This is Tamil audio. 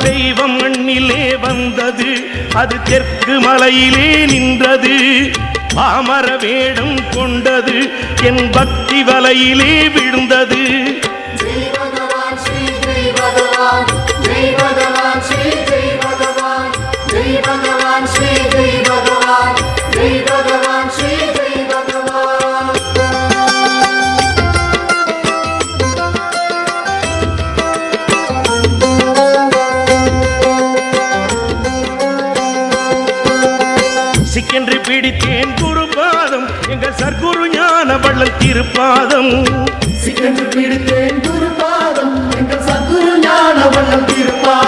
தெய்வம் மண்ணிலே வந்தது, அது தெற்கு மலையிலே நின்றது. பாமர வேடம் கொண்டது, என் பக்தி வலையிலே விழுந்தது. சிக்கென்று பிடித்தேன் குருபாதம், எங்கள் சர்க்குரு ஞான வள்ளல் திருப்பாதம். சிக்கென்று பிடித்தேன் குருபாதம், எங்கள் சர்க்குரு ஞான வள்ளல் திருப்பாதம்.